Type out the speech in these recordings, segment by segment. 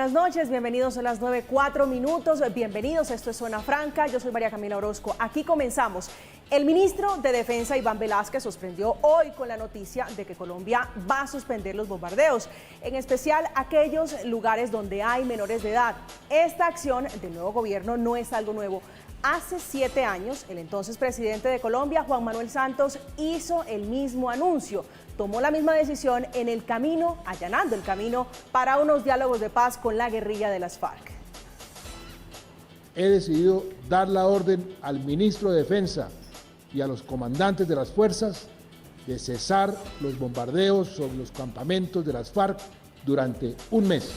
buenas noches, bienvenidos a las 9:04, bienvenidos, esto es Zona Franca, yo soy María Camila Orozco, aquí comenzamos. El ministro de Defensa, Iván Velásquez, sorprendió hoy con la noticia de que Colombia va a suspender los bombardeos, en especial aquellos lugares donde hay menores de edad. Esta acción del nuevo gobierno no es algo nuevo. Hace 7 años, el entonces presidente de Colombia, Juan Manuel Santos, hizo el mismo anuncio. Tomó la misma decisión en el camino, allanando el camino para unos diálogos de paz con la guerrilla de las FARC. He decidido dar la orden al ministro de Defensa y a los comandantes de las fuerzas de cesar los bombardeos sobre los campamentos de las FARC durante un mes.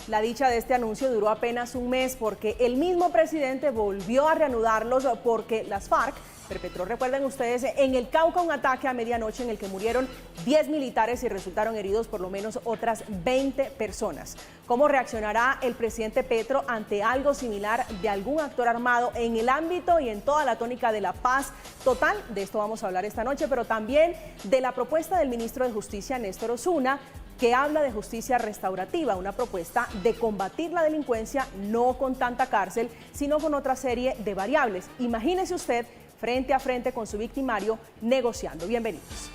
La dicha de este anuncio duró apenas un mes porque el mismo presidente volvió a reanudarlos porque las FARC perpetró, recuerden ustedes, en el Cauca un ataque a medianoche en el que murieron 10 militares y resultaron heridos por lo menos otras 20 personas. ¿Cómo reaccionará el presidente Petro ante algo similar de algún actor armado en el ámbito y en toda la tónica de la paz total? De esto vamos a hablar esta noche, pero también de la propuesta del ministro de Justicia, Néstor Osuna, que habla de justicia restaurativa, una propuesta de combatir la delincuencia no con tanta cárcel, sino con otra serie de variables. Imagínese usted frente a frente con su victimario negociando. Bienvenidos.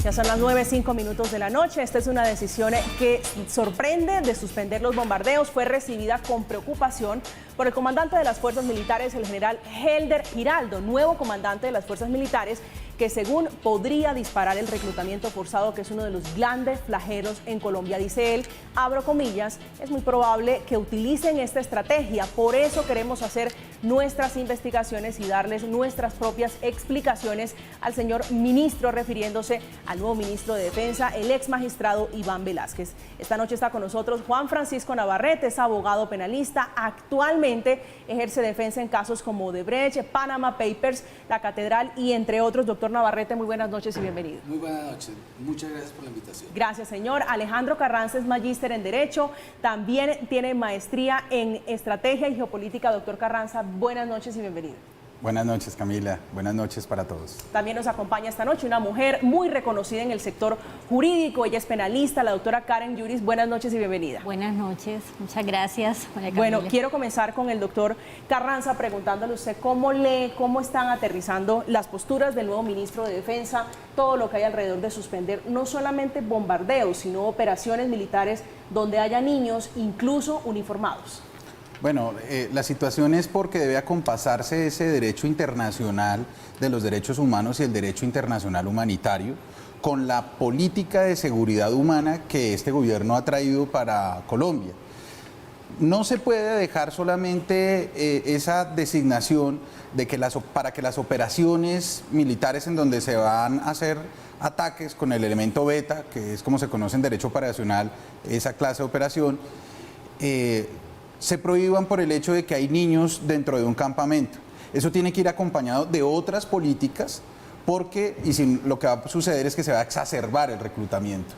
Ya son las 9:05 de la noche. Esta es una decisión que sorprende de suspender los bombardeos. Fue recibida con preocupación por el comandante de las fuerzas militares, el general Helder Giraldo, nuevo comandante de las fuerzas militares, que según podría disparar el reclutamiento forzado, que es uno de los grandes flagelos en Colombia. Dice él, abro comillas, es muy probable que utilicen esta estrategia. Por eso queremos hacer nuestras investigaciones y darles nuestras propias explicaciones al señor ministro, refiriéndose al nuevo ministro de Defensa, el ex magistrado Iván Velásquez. Esta noche está con nosotros Juan Francisco Navarrete, es abogado penalista, actualmente ejerce defensa en casos como Odebrecht, Panama Papers, la Catedral y entre otros. Doctor Navarrete, muy buenas noches y bienvenido. Muy buenas noches, muchas gracias por la invitación. Gracias, señor. Alejandro Carranza es magíster en Derecho, también tiene maestría en Estrategia y Geopolítica. Doctor Carranza, buenas noches y bienvenido. Buenas noches, Camila. Buenas noches para todos. También nos acompaña esta noche una mujer muy reconocida en el sector jurídico. Ella es penalista, la doctora Karen Yuris. Buenas noches y bienvenida. Buenas noches, muchas gracias, María Camila. Bueno, quiero comenzar con el doctor Carranza preguntándole usted cómo lee, cómo están aterrizando las posturas del nuevo ministro de Defensa, todo lo que hay alrededor de suspender no solamente bombardeos, sino operaciones militares donde haya niños, incluso uniformados. Bueno, la situación es porque debe acompasarse ese derecho internacional de los derechos humanos y el derecho internacional humanitario con la política de seguridad humana que este gobierno ha traído para Colombia. No se puede dejar solamente esa designación de que para que las operaciones militares en donde se van a hacer ataques con el elemento beta, que es como se conoce en derecho operacional esa clase de operación, se prohíban por el hecho de que hay niños dentro de un campamento. Eso tiene que ir acompañado de otras políticas porque lo que va a suceder es que se va a exacerbar el reclutamiento.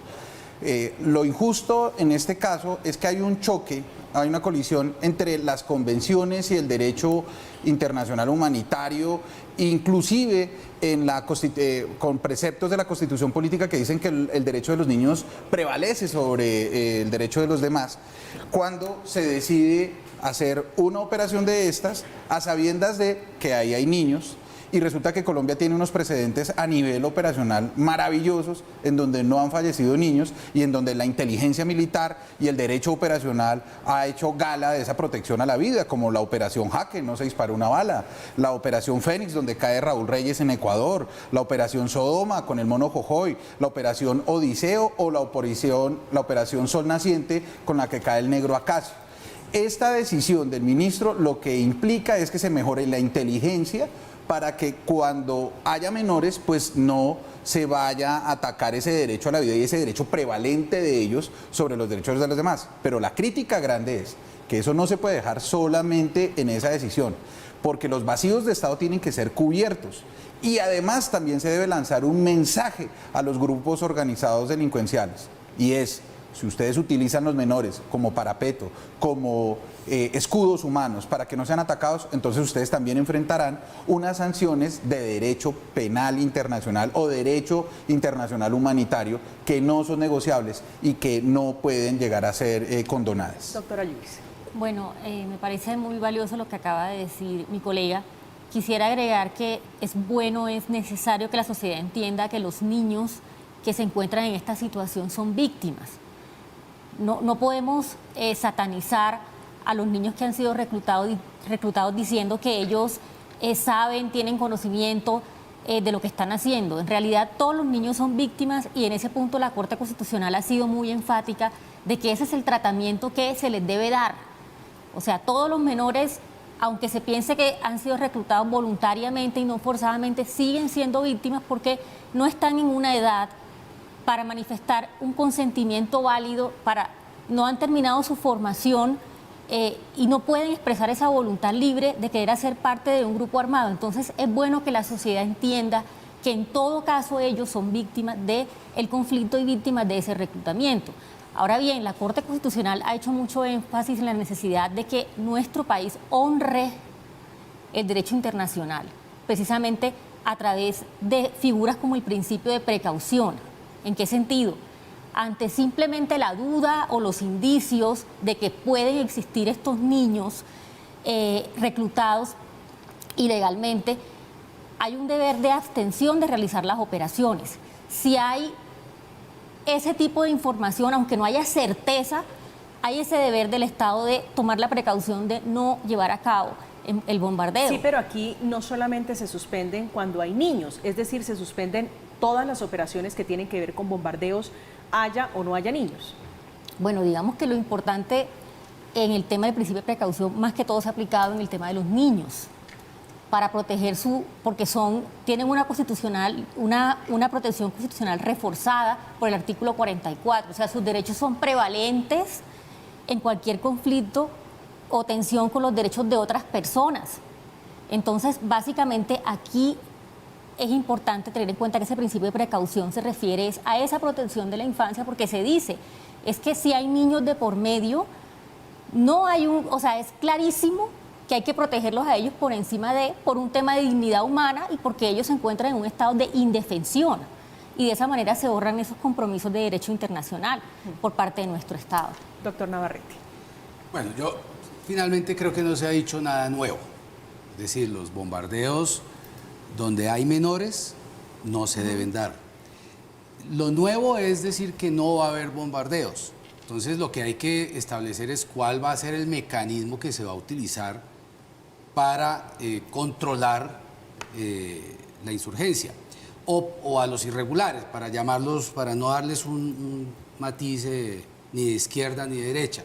Lo injusto en este caso es que hay un choque, hay una colisión entre las convenciones y el derecho internacional humanitario, inclusive con preceptos de la Constitución política que dicen que el derecho de los niños prevalece sobre el derecho de los demás, cuando se decide hacer una operación de estas a sabiendas de que ahí hay niños. Y resulta que Colombia tiene unos precedentes a nivel operacional maravillosos en donde no han fallecido niños y en donde la inteligencia militar y el derecho operacional ha hecho gala de esa protección a la vida, como la operación Jaque, no se disparó una bala, la operación Fénix, donde cae Raúl Reyes en Ecuador, la operación Sodoma con el mono Jojoy, la operación Odiseo o la operación Sol Naciente con la que cae el negro Acacio. Esta decisión del ministro lo que implica es que se mejore la inteligencia para que cuando haya menores, pues no se vaya a atacar ese derecho a la vida y ese derecho prevalente de ellos sobre los derechos de los demás. Pero la crítica grande es que eso no se puede dejar solamente en esa decisión, porque los vacíos de Estado tienen que ser cubiertos Y además también se debe lanzar un mensaje a los grupos organizados delincuenciales, y es: si ustedes utilizan los menores como parapeto, como escudos humanos para que no sean atacados, entonces ustedes también enfrentarán unas sanciones de derecho penal internacional o derecho internacional humanitario que no son negociables y que no pueden llegar a ser condonadas. Doctora Luis. Bueno, me parece muy valioso lo que acaba de decir mi colega. Quisiera agregar que es bueno, es necesario que la sociedad entienda que los niños que se encuentran en esta situación son víctimas. No podemos satanizar a los niños que han sido reclutados diciendo que ellos saben, tienen conocimiento de lo que están haciendo. En realidad todos los niños son víctimas, y en ese punto la Corte Constitucional ha sido muy enfática de que ese es el tratamiento que se les debe dar. O sea, todos los menores, aunque se piense que han sido reclutados voluntariamente y no forzadamente, siguen siendo víctimas porque no están en una edad para manifestar un consentimiento válido, no han terminado su formación y no pueden expresar esa voluntad libre de querer hacer parte de un grupo armado. Entonces es bueno que la sociedad entienda que en todo caso ellos son víctimas del conflicto y víctimas de ese reclutamiento. Ahora bien, la Corte Constitucional ha hecho mucho énfasis en la necesidad de que nuestro país honre el derecho internacional, precisamente a través de figuras como el principio de precaución. ¿En qué sentido? Ante simplemente la duda o los indicios de que pueden existir estos niños reclutados ilegalmente, hay un deber de abstención de realizar las operaciones. Si hay ese tipo de información, aunque no haya certeza, hay ese deber del Estado de tomar la precaución de no llevar a cabo el bombardeo. Sí, pero aquí no solamente se suspenden cuando hay niños, es decir, se suspenden todas las operaciones que tienen que ver con bombardeos, haya o no haya niños. Bueno, digamos que lo importante en el tema del principio de precaución, más que todo se ha aplicado en el tema de los niños, para proteger porque tienen una protección constitucional reforzada por el artículo 44, o sea, sus derechos son prevalentes en cualquier conflicto o tensión con los derechos de otras personas. Entonces, básicamente aquí es importante tener en cuenta que ese principio de precaución se refiere a esa protección de la infancia, porque se dice, es que si hay niños de por medio, es clarísimo que hay que protegerlos a ellos por un tema de dignidad humana y porque ellos se encuentran en un estado de indefensión. Y de esa manera se borran esos compromisos de derecho internacional por parte de nuestro Estado. Doctor Navarrete. Bueno, yo finalmente creo que no se ha dicho nada nuevo. Es decir, los bombardeos donde hay menores no se deben dar. Lo nuevo es decir que no va a haber bombardeos. Entonces lo que hay que establecer es cuál va a ser el mecanismo que se va a utilizar para controlar la insurgencia o a los irregulares, para llamarlos, para no darles un matiz ni de izquierda ni de derecha.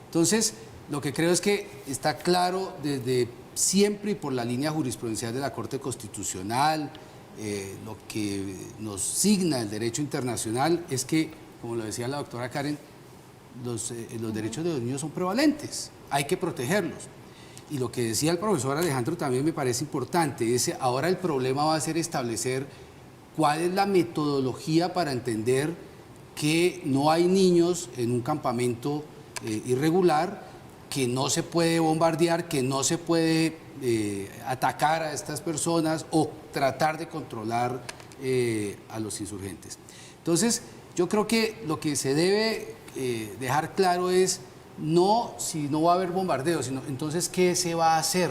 Entonces, lo que creo es que está claro desde siempre y por la línea jurisprudencial de la Corte Constitucional, lo que nos signa el derecho internacional es que, como lo decía la doctora Karen, los derechos de los niños son prevalentes, hay que protegerlos. Y lo que decía el profesor Alejandro también me parece importante, ahora el problema va a ser establecer cuál es la metodología para entender que no hay niños en un campamento irregular, que no se puede bombardear, que no se puede atacar a estas personas o tratar de controlar a los insurgentes. Entonces, yo creo que lo que se debe dejar claro es no si no va a haber bombardeo, sino entonces ¿qué se va a hacer?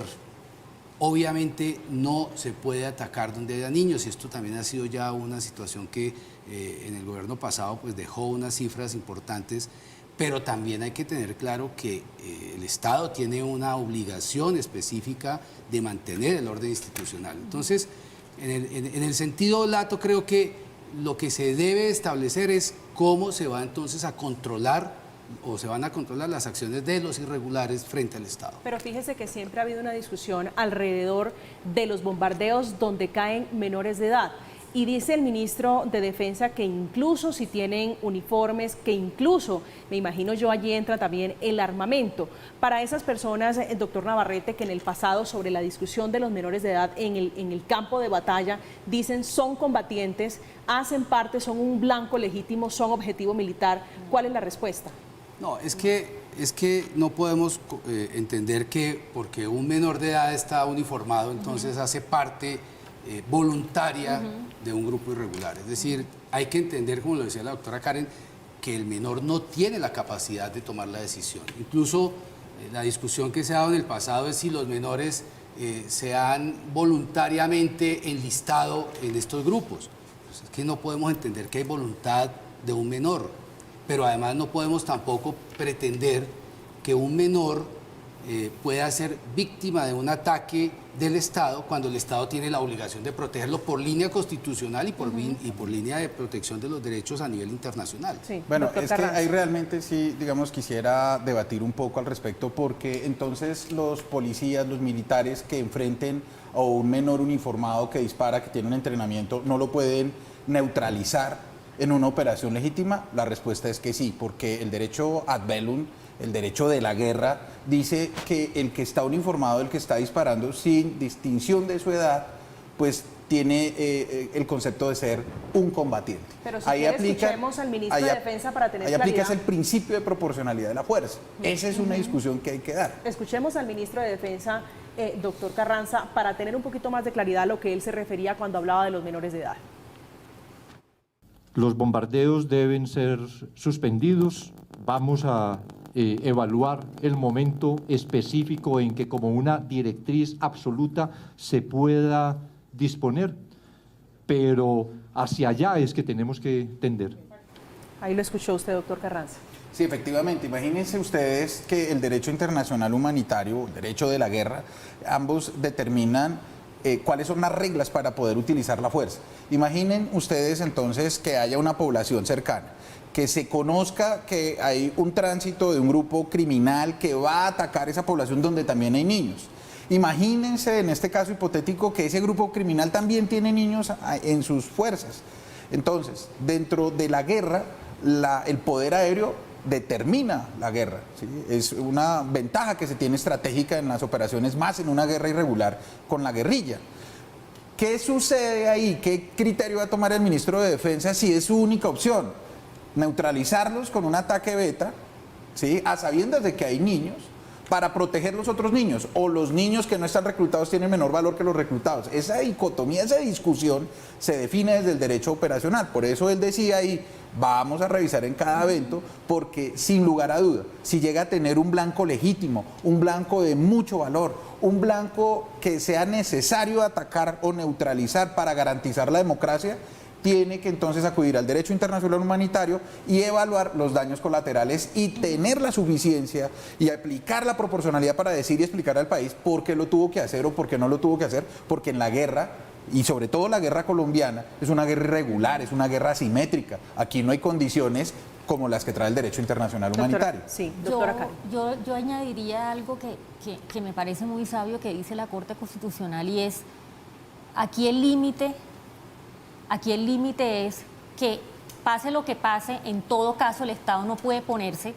Obviamente no se puede atacar donde haya niños, y esto también ha sido ya una situación que en el gobierno pasado pues dejó unas cifras importantes, pero también hay que tener claro que el Estado tiene una obligación específica de mantener el orden institucional. Entonces, en el sentido lato, creo que lo que se debe establecer es cómo se va entonces a controlar o se van a controlar las acciones de los irregulares frente al Estado. Pero fíjese que siempre ha habido una discusión alrededor de los bombardeos donde caen menores de edad. Y dice el ministro de Defensa que incluso si tienen uniformes, que incluso, me imagino yo, allí entra también el armamento. Para esas personas, doctor Navarrete, que en el pasado sobre la discusión de los menores de edad en el campo de batalla, dicen son combatientes, hacen parte, son un blanco legítimo, son objetivo militar, ¿cuál es la respuesta? No, es que no podemos entender que porque un menor de edad está uniformado, entonces hace parte voluntaria de un grupo irregular. Es decir, hay que entender, como lo decía la doctora Karen, que el menor no tiene la capacidad de tomar la decisión. Incluso la discusión que se ha dado en el pasado es si los menores se han voluntariamente enlistado en estos grupos. Pues es que no podemos entender que hay voluntad de un menor, pero además no podemos tampoco pretender que un menor pueda ser víctima de un ataque del Estado cuando el Estado tiene la obligación de protegerlo por línea constitucional y por línea de protección de los derechos a nivel internacional. Sí, bueno, doctor es que Carranza. ahí realmente sí, digamos, quisiera debatir un poco al respecto, porque entonces los policías, los militares que enfrenten a un menor uniformado que dispara, que tiene un entrenamiento, no lo pueden neutralizar en una operación legítima. La respuesta es que sí, porque el derecho ad bellum, el derecho de la guerra, dice que el que está uniformado, el que está disparando sin distinción de su edad, pues tiene el concepto de ser un combatiente. Pero si escuchemos al ministro de Defensa para tener ahí claridad. aplicas el principio de proporcionalidad de la fuerza. Esa es una discusión que hay que dar. Escuchemos al ministro de Defensa, doctor Carranza, para tener un poquito más de claridad a lo que él se refería cuando hablaba de los menores de edad. Los bombardeos deben ser suspendidos. Vamos a evaluar el momento específico en que como una directriz absoluta se pueda disponer, pero hacia allá es que tenemos que tender. Ahí lo escuchó usted, doctor Carranza. Sí, efectivamente. Imagínense ustedes que el derecho internacional humanitario, el derecho de la guerra, ambos determinan cuáles son las reglas para poder utilizar la fuerza. Imaginen ustedes entonces que haya una población cercana, que se conozca que hay un tránsito de un grupo criminal que va a atacar esa población donde también hay niños. Imagínense en este caso hipotético que ese grupo criminal también tiene niños en sus fuerzas. Entonces, dentro de la guerra, el poder aéreo determina la guerra, ¿sí? Es una ventaja que se tiene estratégica en las operaciones, más en una guerra irregular con la guerrilla. ¿Qué sucede ahí? ¿Qué criterio va a tomar el ministro de Defensa si es su única opción? Neutralizarlos con un ataque beta, ¿sí? A sabiendas de que hay niños, para proteger los otros niños, o los niños que no están reclutados tienen menor valor que los reclutados. Esa dicotomía, esa discusión se define desde el derecho operacional. Por eso él decía ahí, vamos a revisar en cada evento, porque sin lugar a duda, si llega a tener un blanco legítimo, un blanco de mucho valor, un blanco que sea necesario atacar o neutralizar para garantizar la democracia, tiene que entonces acudir al derecho internacional humanitario y evaluar los daños colaterales y tener la suficiencia y aplicar la proporcionalidad para decir y explicar al país por qué lo tuvo que hacer o por qué no lo tuvo que hacer, porque en la guerra, y sobre todo la guerra colombiana, es una guerra irregular, es una guerra asimétrica. Aquí no hay condiciones como las que trae el derecho internacional humanitario. Sí, doctora Karen. Yo añadiría algo que me parece muy sabio que dice la Corte Constitucional, y es, aquí el límite es que pase lo que pase, en todo caso el Estado no puede ponerse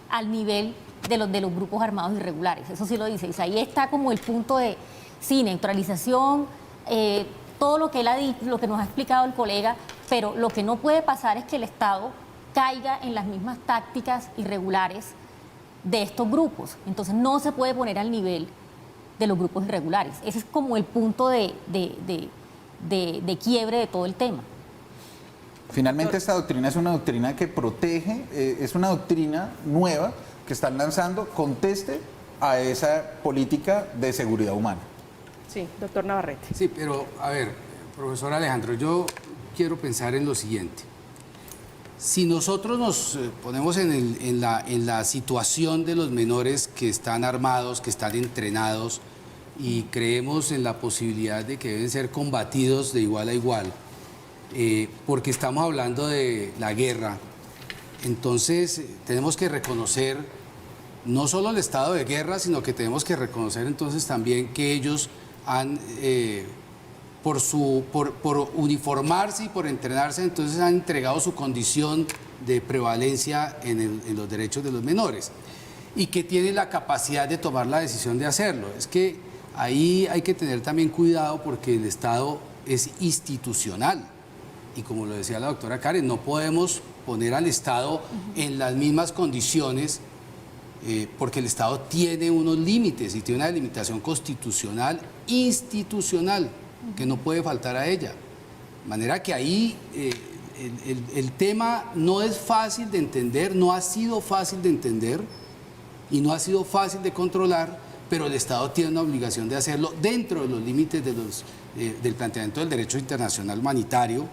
al nivel de los grupos armados irregulares. Eso sí lo dice. O sea, ahí está como el punto de, sí, neutralización, todo lo que lo que nos ha explicado el colega, pero lo que no puede pasar es que el Estado caiga en las mismas tácticas irregulares de estos grupos. Entonces no se puede poner al nivel de los grupos irregulares. Ese es como el punto de quiebre de todo el tema. Finalmente esta doctrina es una doctrina que protege, es una doctrina nueva que están lanzando, conteste a esa política de seguridad humana. Sí, doctor Navarrete. Sí, pero a ver, profesor Alejandro, yo quiero pensar en lo siguiente. Si nosotros nos ponemos en la situación de los menores que están armados, que están entrenados, y creemos en la posibilidad de que deben ser combatidos de igual a igual, porque estamos hablando de la guerra, entonces tenemos que reconocer no solo el estado de guerra, sino que tenemos que reconocer entonces también que ellos han por uniformarse y por entrenarse, entonces han entregado su condición de prevalencia en los derechos de los menores y que tienen la capacidad de tomar la decisión de hacerlo. Es que ahí hay que tener también cuidado porque el Estado es institucional y como lo decía la doctora Karen, no podemos poner al Estado en las mismas condiciones porque el Estado tiene unos límites y tiene una delimitación constitucional, institucional, que no puede faltar a ella. De manera que ahí el tema no es fácil de entender, no ha sido fácil de entender y no ha sido fácil de controlar, pero el Estado tiene una obligación de hacerlo dentro de los límites del planteamiento del derecho internacional humanitario,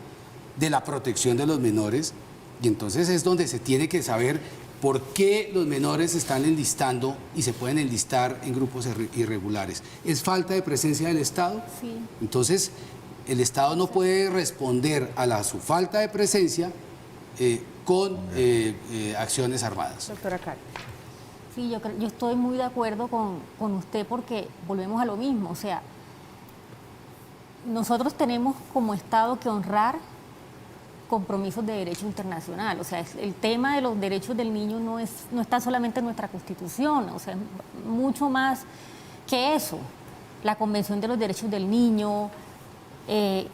de la protección de los menores, y entonces es donde se tiene que saber por qué los menores se están enlistando y se pueden enlistar en grupos irregulares. ¿Es falta de presencia del Estado? Sí. Entonces, el Estado no puede responder a su falta de presencia con acciones armadas. Doctora Karen. Sí, yo estoy muy de acuerdo con usted porque volvemos a lo mismo. O sea, nosotros tenemos como Estado que honrar compromisos de derecho internacional. O sea, el tema de los derechos del niño no está solamente en nuestra Constitución, o sea, es mucho más que eso. La Convención de los Derechos del Niño,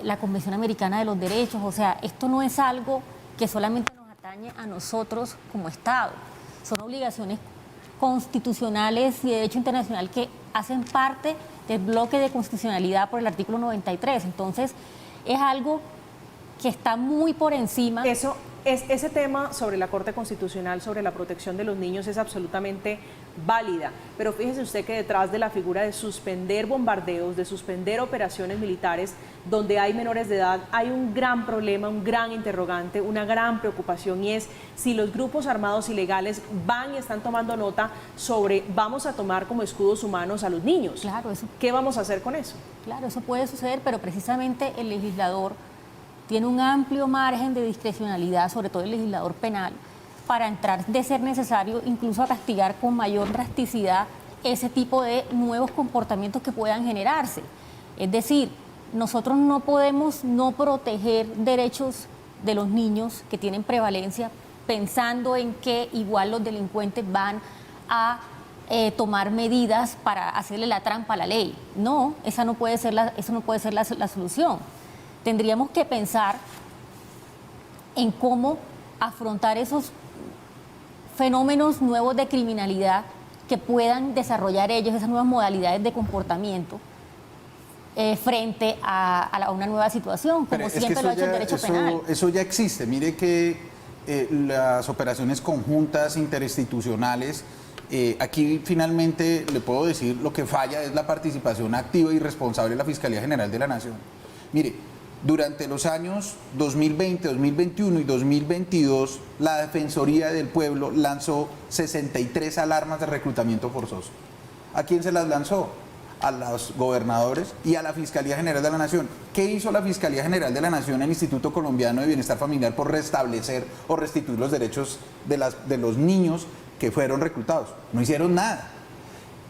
la Convención Americana de los Derechos, o sea, esto no es algo que solamente nos atañe a nosotros como Estado. Son obligaciones constitucionales y de derecho internacional que hacen parte del bloque de constitucionalidad por el artículo 93. Entonces, es algo que está muy por encima. Ese tema sobre la Corte Constitucional, sobre la protección de los niños es absolutamente válida, pero fíjese usted que detrás de la figura de suspender bombardeos, de suspender operaciones militares donde hay menores de edad, hay un gran problema, un gran interrogante, una gran preocupación, y es si los grupos armados ilegales van y están tomando nota sobre vamos a tomar como escudos humanos a los niños. Claro, eso. ¿Qué vamos a hacer con eso? Claro, eso puede suceder, pero precisamente el legislador tiene un amplio margen de discrecionalidad, sobre todo el legislador penal, para entrar de ser necesario incluso a castigar con mayor drasticidad ese tipo de nuevos comportamientos que puedan generarse. Es decir, nosotros no podemos no proteger derechos de los niños que tienen prevalencia pensando en que igual los delincuentes van a tomar medidas para hacerle la trampa a la ley. No, eso no puede ser la solución. Tendríamos que pensar en cómo afrontar esos fenómenos nuevos de criminalidad que puedan desarrollar ellos, esas nuevas modalidades de comportamiento frente a una nueva situación, como siempre lo ha hecho el derecho penal. Eso ya existe. Mire que las operaciones conjuntas interinstitucionales, aquí finalmente le puedo decir lo que falla es la participación activa y responsable de la Fiscalía General de la Nación. Mire, durante los años 2020, 2021 y 2022, la Defensoría del Pueblo lanzó 63 alarmas de reclutamiento forzoso. ¿A quién se las lanzó? A los gobernadores y a la Fiscalía General de la Nación. ¿Qué hizo la Fiscalía General de la Nación en el Instituto Colombiano de Bienestar Familiar por restablecer o restituir los derechos de los niños que fueron reclutados? No hicieron nada.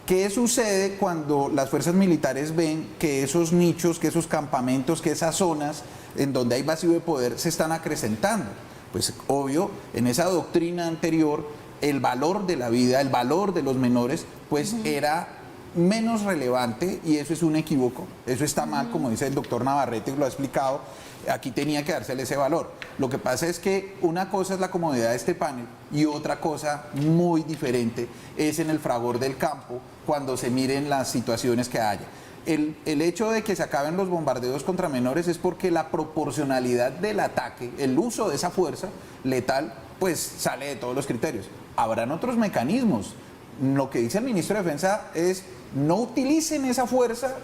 ¿Qué sucede cuando las fuerzas militares ven que esos nichos, que esos campamentos, que esas zonas en donde hay vacío de poder se están acrecentando? Pues obvio, en esa doctrina anterior, el valor de la vida, el valor de los menores, pues era menos relevante y eso es un equívoco, eso está mal, como dice el doctor Navarrete, lo ha explicado, aquí tenía que dársele ese valor. Lo que pasa es que una cosa es la comodidad de este panel y otra cosa muy diferente es en el fragor del campo cuando se miren las situaciones que haya. El hecho de que se acaben los bombardeos contra menores es porque la proporcionalidad del ataque, el uso de esa fuerza letal, pues sale de todos los criterios. Habrán otros mecanismos. Lo que dice el ministro de Defensa es no utilicen esa fuerza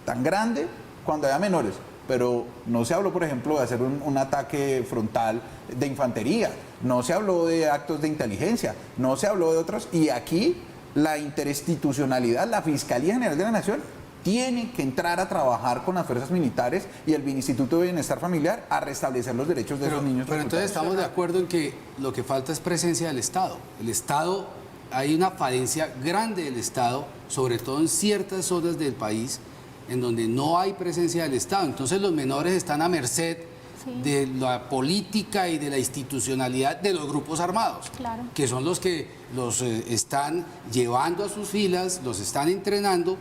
tan grande cuando haya menores. Pero no se habló, por ejemplo, de hacer un ataque frontal de infantería, no se habló de actos de inteligencia, no se habló de otros, y aquí la interinstitucionalidad, la Fiscalía General de la Nación, tiene que entrar a trabajar con las fuerzas militares y el Instituto de Bienestar Familiar a restablecer los derechos de esos niños. Pero entonces estamos de acuerdo en que lo que falta es presencia del Estado. El Estado, hay una falencia grande del Estado, sobre todo en ciertas zonas del país, en donde no hay presencia del Estado. Entonces los menores están a merced de la política y de la institucionalidad de los grupos armados, Claro. que son los que los están llevando a sus filas, los están entrenando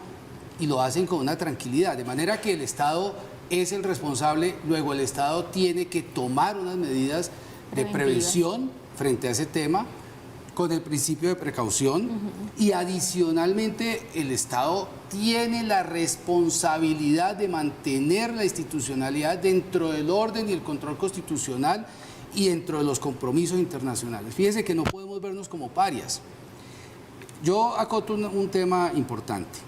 y lo hacen con una tranquilidad, de manera que el Estado es el responsable, luego el Estado tiene que tomar unas medidas de Preventivas. prevención frente a ese tema, con el principio de precaución, y adicionalmente el Estado tiene la responsabilidad de mantener la institucionalidad dentro del orden y el control constitucional y dentro de los compromisos internacionales. Fíjense que no podemos vernos como parias. Yo acoto un tema importante.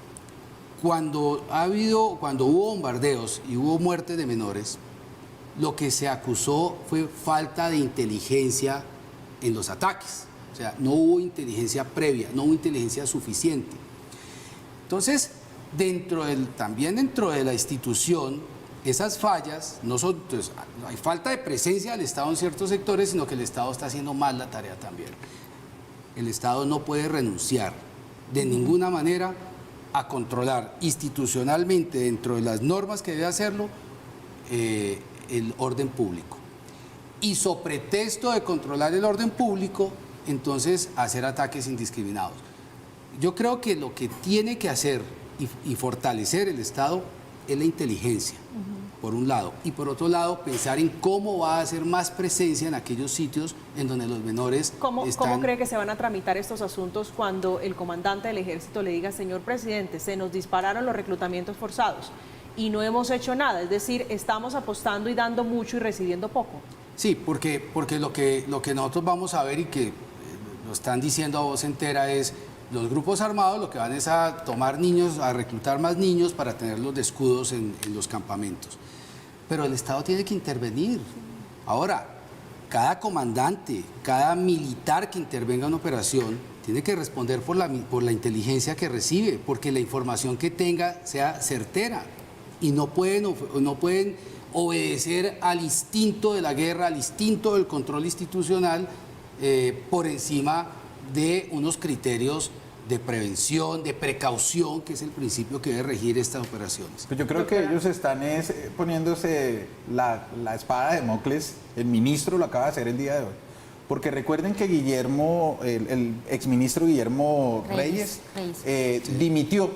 Cuando hubo bombardeos y hubo muertes de menores, lo que se acusó fue falta de inteligencia en los ataques. O sea, no hubo inteligencia previa, no hubo inteligencia suficiente. Entonces, también dentro de la institución, esas fallas no son, entonces, hay falta de presencia del Estado en ciertos sectores, sino que el Estado está haciendo mal la tarea también. El Estado no puede renunciar de ninguna manera a controlar institucionalmente, dentro de las normas que debe hacerlo, el orden público. Y sobre pretexto de controlar el orden público, entonces hacer ataques indiscriminados. Yo creo que lo que tiene que hacer y fortalecer el Estado es la inteligencia, por un lado, y por otro lado pensar en cómo va a hacer más presencia en aquellos sitios en donde los menores ¿Cómo están... cree que se van a tramitar estos asuntos cuando el comandante del ejército le diga, señor presidente, se nos dispararon los reclutamientos forzados y no hemos hecho nada? Es decir, estamos apostando y dando mucho y recibiendo poco. Sí, porque lo que nosotros vamos a ver y que lo están diciendo a voz entera es los grupos armados lo que van es a tomar niños, a reclutar más niños para tenerlos de escudos en los campamentos. Pero el Estado tiene que intervenir. Ahora, cada comandante, cada militar que intervenga en una operación tiene que responder por la inteligencia que recibe, porque la información que tenga sea certera. Y no pueden obedecer al instinto de la guerra, al instinto del control institucional, por encima de unos criterios de prevención, de precaución, que es el principio que debe regir estas operaciones. Pues yo creo que ellos están poniéndose la espada de Damocles. El ministro lo acaba de hacer el día de hoy. Porque recuerden que el exministro Guillermo Reyes. Dimitió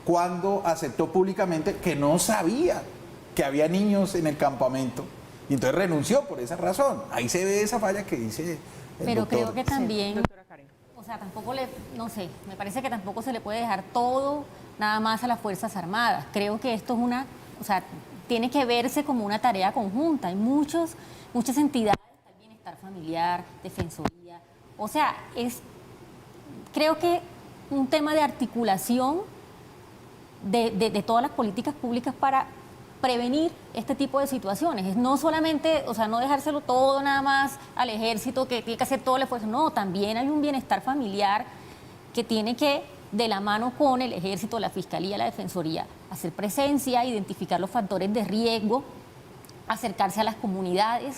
cuando aceptó públicamente que no sabía que había niños en el campamento. Y entonces renunció por esa razón. Ahí se ve esa falla que dice el Pero doctor. creo que también, Sí, doctora Karen. o sea, tampoco no sé, me parece que tampoco se le puede dejar todo nada más a las Fuerzas Armadas. Creo que esto es tiene que verse como una tarea conjunta. Hay muchas entidades, está el bienestar familiar, defensoría. O sea, creo que un tema de articulación de todas las políticas públicas para prevenir este tipo de situaciones. Es no solamente, o sea, no dejárselo todo nada más al ejército que tiene que hacer todo el esfuerzo. No, también hay un bienestar familiar que tiene que, de la mano con el ejército, la fiscalía, la defensoría, hacer presencia, identificar los factores de riesgo, acercarse a las comunidades.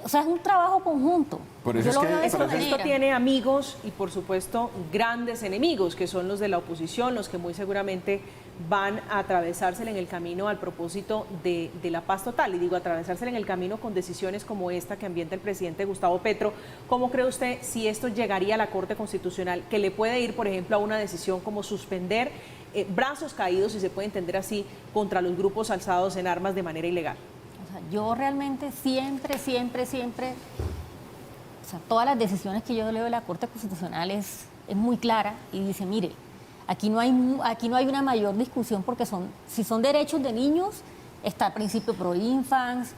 O sea, es un trabajo conjunto. Por eso Yo es lo que- veo de Este esa contexto manera. tiene amigos y, por supuesto, grandes enemigos, que son los de la oposición, los que muy seguramente van a atravesársela en el camino al propósito de la paz total. Y digo, atravesársela en el camino con decisiones como esta que ambienta el presidente Gustavo Petro. ¿Cómo cree usted si esto llegaría a la Corte Constitucional, que le puede ir, por ejemplo, a una decisión como suspender brazos caídos, si se puede entender así, contra los grupos alzados en armas de manera ilegal? O sea, yo realmente siempre, o sea, todas las decisiones que yo leo de la Corte Constitucional es muy clara y dice, mire, aquí no hay una mayor discusión porque si son derechos de niños, está el principio pro infans,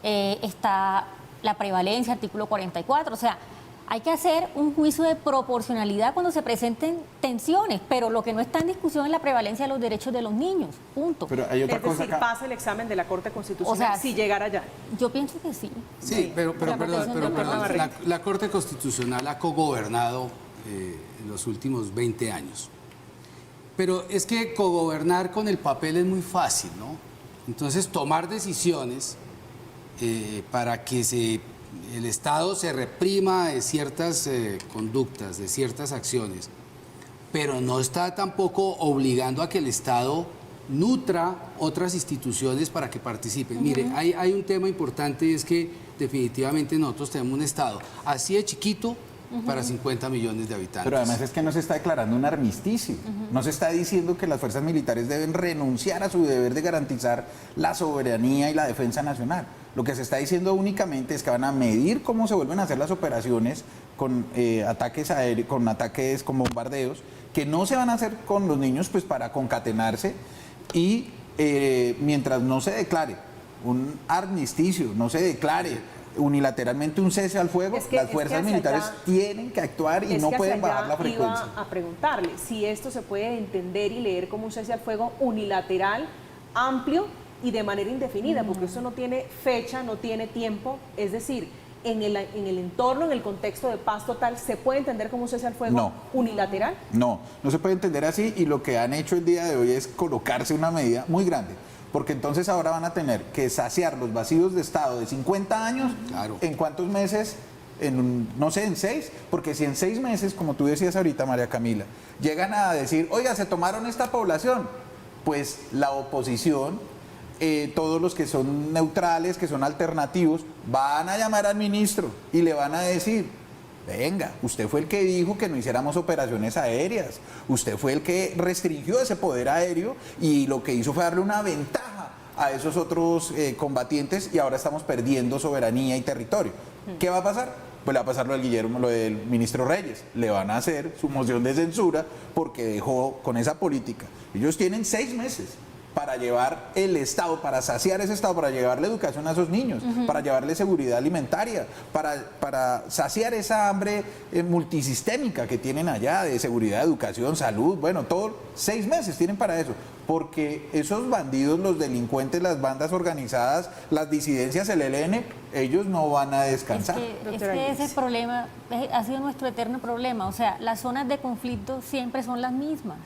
está la prevalencia, artículo 44, o sea, hay que hacer un juicio de proporcionalidad cuando se presenten tensiones, pero lo que no está en discusión es la prevalencia de los derechos de los niños, punto. Pero hay otra Es cosa decir, acá. pasa el examen de la Corte Constitucional O sea, si llegara allá. Yo pienso que sí. Sí, pero La perdón, protección del Parlamento. la Corte Constitucional ha cogobernado en los últimos 20 años. Pero es que cogobernar con el papel es muy fácil, ¿no? Entonces, tomar decisiones para que el Estado se reprima de ciertas conductas, de ciertas acciones, pero no está tampoco obligando a que el Estado nutra otras instituciones para que participen. Mire, hay un tema importante y es que definitivamente nosotros tenemos un Estado así de chiquito para 50 millones de habitantes. Pero además es que no se está declarando un armisticio, no se está diciendo que las fuerzas militares deben renunciar a su deber de garantizar la soberanía y la defensa nacional. Lo que se está diciendo únicamente es que van a medir cómo se vuelven a hacer las operaciones con ataques aéreos, con ataques, con bombardeos, que no se van a hacer con los niños pues para concatenarse y mientras no se declare un armisticio, no se declare unilateralmente un cese al fuego, las fuerzas militares tienen que actuar y no pueden bajar la frecuencia. Iba a preguntarle si esto se puede entender y leer como un cese al fuego unilateral, amplio y de manera indefinida, porque eso no tiene fecha, no tiene tiempo, es decir, en el entorno, en el contexto de paz total, ¿se puede entender como un cese al fuego unilateral? No se puede entender así y lo que han hecho el día de hoy es colocarse una medida muy grande. Porque entonces ahora van a tener que saciar los vacíos de Estado de 50 años, claro. ¿En cuántos meses? No sé, en 6, porque si en 6 meses, como tú decías ahorita, María Camila, llegan a decir, oiga, se tomaron esta población, pues la oposición, todos los que son neutrales, que son alternativos, van a llamar al ministro y le van a decir, venga, usted fue el que dijo que no hiciéramos operaciones aéreas, usted fue el que restringió ese poder aéreo y lo que hizo fue darle una ventaja a esos otros combatientes y ahora estamos perdiendo soberanía y territorio. ¿Qué va a pasar? Pues le va a pasar lo del ministro Reyes, le van a hacer su moción de censura porque dejó con esa política. Ellos tienen 6 meses para llevar el Estado, para saciar ese Estado, para llevarle educación a esos niños, para llevarle seguridad alimentaria, para saciar esa hambre multisistémica que tienen allá de seguridad, educación, salud, bueno, todo, 6 meses tienen para eso, porque esos bandidos, los delincuentes, las bandas organizadas, las disidencias, el ELN, ellos no van a descansar. Es que ese problema ha sido nuestro eterno problema, o sea, las zonas de conflicto siempre son las mismas.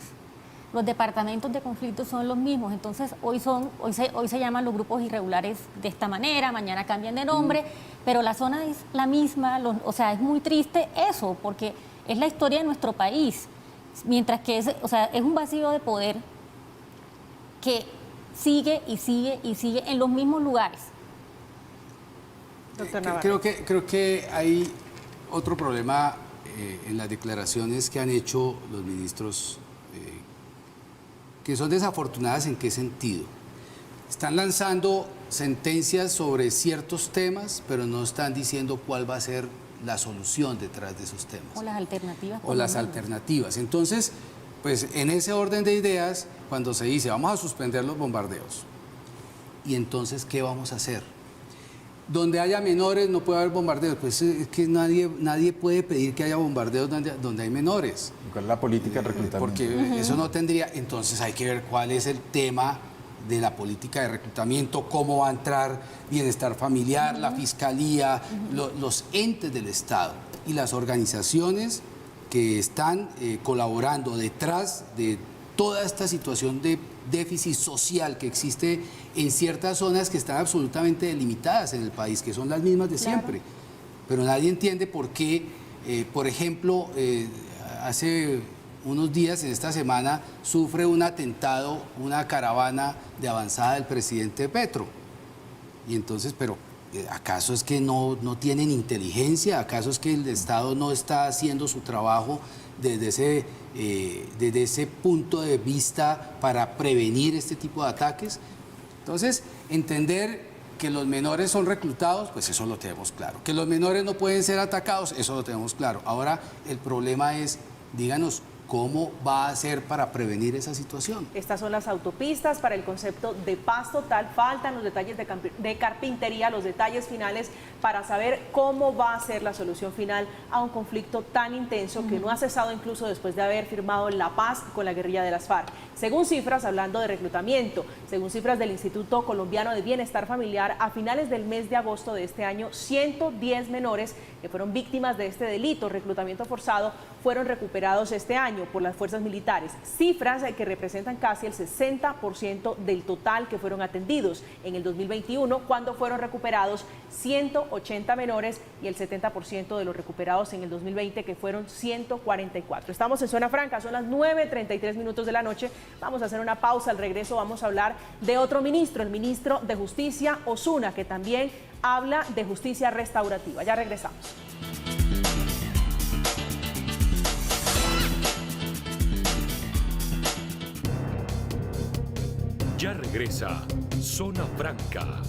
Los departamentos de conflicto son los mismos, entonces hoy se llaman los grupos irregulares de esta manera, mañana cambian de nombre, pero la zona es la misma, o sea, es muy triste eso, porque es la historia de nuestro país, mientras que es un vacío de poder que sigue y sigue y sigue en los mismos lugares. Doctor Navarro. Creo que hay otro problema en las declaraciones que han hecho los ministros que son desafortunadas. ¿En qué sentido? Están lanzando sentencias sobre ciertos temas, pero no están diciendo cuál va a ser la solución detrás de esos temas. O las alternativas. O las alternativas. Entonces, pues en ese orden de ideas, cuando se dice vamos a suspender los bombardeos, ¿y entonces qué vamos a hacer? Donde haya menores no puede haber bombardeos, pues es que nadie puede pedir que haya bombardeos donde hay menores. ¿Cuál es la política de reclutamiento? Porque eso no tendría, entonces hay que ver cuál es el tema de la política de reclutamiento, cómo va a entrar bienestar familiar, la fiscalía, los entes del Estado y las organizaciones que están colaborando detrás de toda esta situación de déficit social que existe en ciertas zonas que están absolutamente delimitadas en el país, que son las mismas de siempre. Pero nadie entiende por qué, por ejemplo, hace unos días, en esta semana, sufre un atentado, una caravana de avanzada del presidente Petro. Y entonces, pero ¿acaso es que no tienen inteligencia? ¿Acaso es que el Estado no está haciendo su trabajo desde ese punto de vista para prevenir este tipo de ataques? Entonces, entender que los menores son reclutados, pues eso lo tenemos claro. Que los menores no pueden ser atacados, eso lo tenemos claro. Ahora, el problema es, díganos, ¿cómo va a hacer para prevenir esa situación? Estas son las autopistas para el concepto de paz total. Faltan los detalles de carpintería, los detalles finales para saber cómo va a ser la solución final a un conflicto tan intenso que no ha cesado incluso después de haber firmado la paz con la guerrilla de las FARC. Según cifras, hablando de reclutamiento, según cifras del Instituto Colombiano de Bienestar Familiar, a finales del mes de agosto de este año, 110 menores que fueron víctimas de este delito, reclutamiento forzado, fueron recuperados este año. año por las fuerzas militares, cifras que representan casi el 60% del total que fueron atendidos en el 2021, cuando fueron recuperados 180 menores, y el 70% de los recuperados en el 2020, que fueron 144. Estamos en Zona Franca, son las 9:33 de la noche. Vamos a hacer una pausa. Al regreso vamos a hablar de otro ministro, el ministro de Justicia, Osuna, que también habla de justicia restaurativa. Ya regresamos. Ya regresa Zona Franca.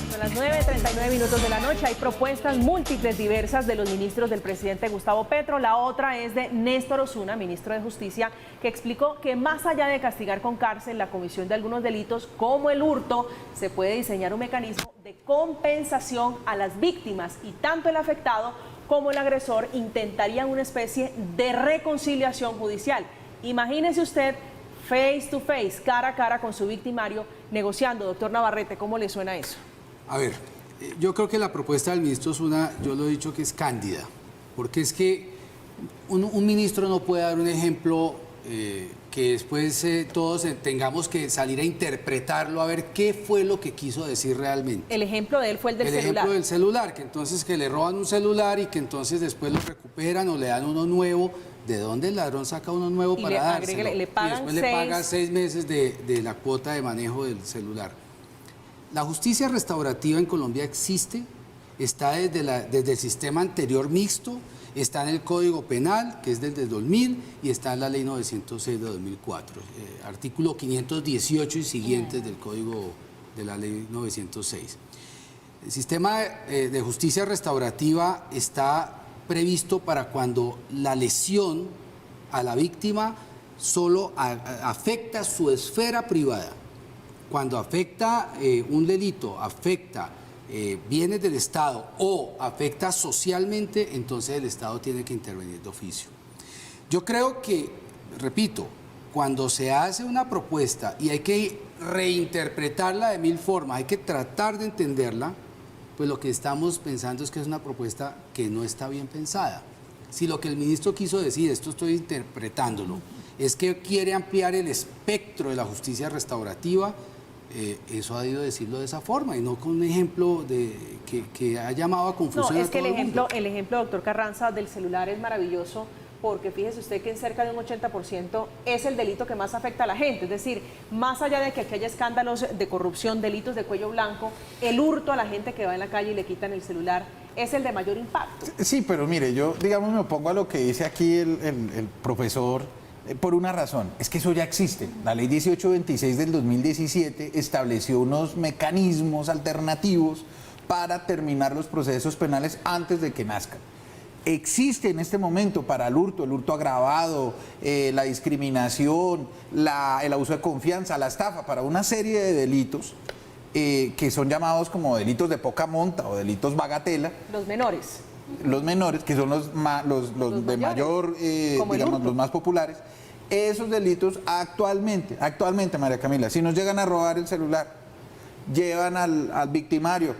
Son las 9:39 de la noche. Hay propuestas múltiples, diversas, de los ministros del presidente Gustavo Petro. La otra es de Néstor Osuna, ministro de Justicia, que explicó que más allá de castigar con cárcel la comisión de algunos delitos como el hurto, se puede diseñar un mecanismo de compensación a las víctimas, y tanto el afectado como el agresor intentarían una especie de reconciliación judicial. Imagínese usted face to face, cara a cara con su victimario, negociando. Doctor Navarrete, ¿cómo le suena eso? A ver, yo creo que la propuesta del ministro Osuna, yo lo he dicho que es cándida, porque es que un ministro no puede dar un ejemplo que después todos tengamos que salir a interpretarlo, a ver qué fue lo que quiso decir realmente. El ejemplo de él fue el del celular. El ejemplo del celular, que entonces que le roban un celular y que entonces después lo recuperan o le dan uno nuevo. ¿De dónde el ladrón saca uno nuevo Y para dárselo? le pagan y después le paga 6 meses de la cuota de manejo del celular. La justicia restaurativa en Colombia existe, está desde el sistema anterior mixto, está en el Código Penal, que es desde el 2000, y está en la Ley 906 de 2004, artículo 518 y siguientes del Código de la Ley 906. El sistema de justicia restaurativa está previsto para cuando la lesión a la víctima solo afecta su esfera privada. Cuando afecta un delito, afecta bienes del Estado o afecta socialmente, entonces el Estado tiene que intervenir de oficio. Yo creo que, repito, cuando se hace una propuesta y hay que reinterpretarla de 1000 formas, hay que tratar de entenderla, pues lo que estamos pensando es que es una propuesta que no está bien pensada. Si lo que el ministro quiso decir, esto estoy interpretándolo, es que quiere ampliar el espectro de la justicia restaurativa, eso ha debido decirlo de esa forma y no con un ejemplo que ha llamado a confusión. No, es a que todo el mundo. el ejemplo, doctor Carranza, del celular es maravilloso, porque fíjese usted que en cerca de un 80% es el delito que más afecta a la gente. Es decir, más allá de que aquí haya escándalos de corrupción, delitos de cuello blanco, el hurto a la gente que va en la calle y le quitan el celular es el de mayor impacto. Sí, pero mire, yo, digamos, me opongo a lo que dice aquí el profesor por una razón. Es que eso ya existe. La ley 1826 del 2017 estableció unos mecanismos alternativos para terminar los procesos penales antes de que nazcan. Existe en este momento para el hurto agravado, la discriminación, el abuso de confianza, la estafa, para una serie de delitos que son llamados como delitos de poca monta o delitos bagatela. Los menores. Los menores, que son los de mayor, digamos, los más populares. Esos delitos actualmente, María Camila, si nos llegan a robar el celular, llevan al victimario.